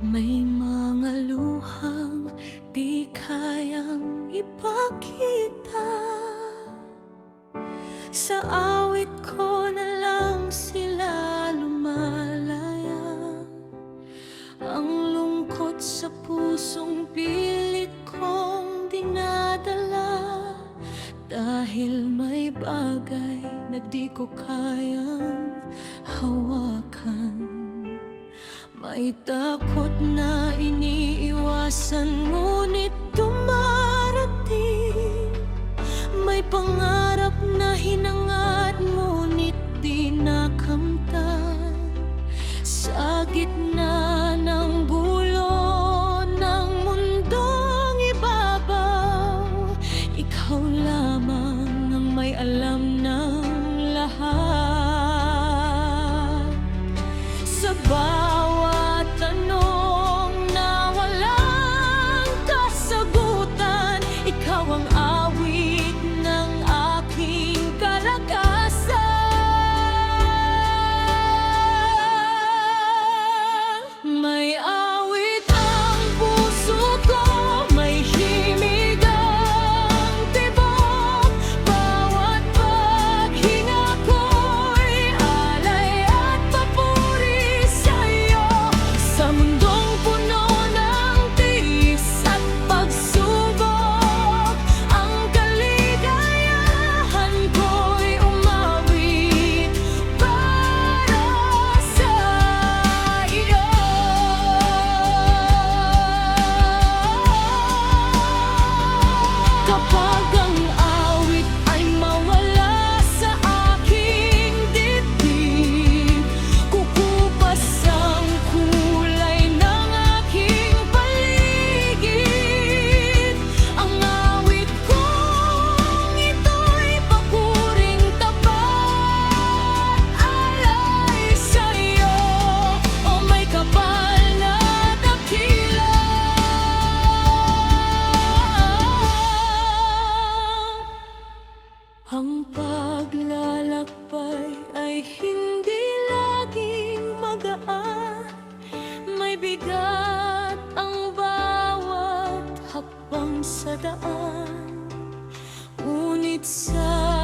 May mga luhang di kayang ipakita. Sa awit ko na lang sila lumalaya. Ang lungkot sa pusong pilit kong dinadala. Dahil may bagay na di ko kayang hawakan. May takot na iniiwasan, ngunit dumarating. May pangarap na hinangad, ngunit di nakamtan. Sa gitna ng gulo ng mundong ibabaw, ikaw lamang ang may alam ng lahat. Sa bawat tanong na walang kasagutan, ikaw ang awit ng aking kalagasan. May awit ang puso ko, may himig ang tibok. Bawat paghinga ko'y alay at papuri sa'yo. Sa mundong puno ng tiis at pagsubok, ang kaligayahan ko'y umawit para sa iyo. Kapag ang awit ay mawala sa aking dibdib, kukupas ang kulay ng aking paligid. Ang awit kong ito'y pakuring tapat, alay sa'yo, o may kapal na dakila. Ang paglalakbay ay hindi laging magaan. May bigat ang bawat hakbang sa daan. Ngunit sa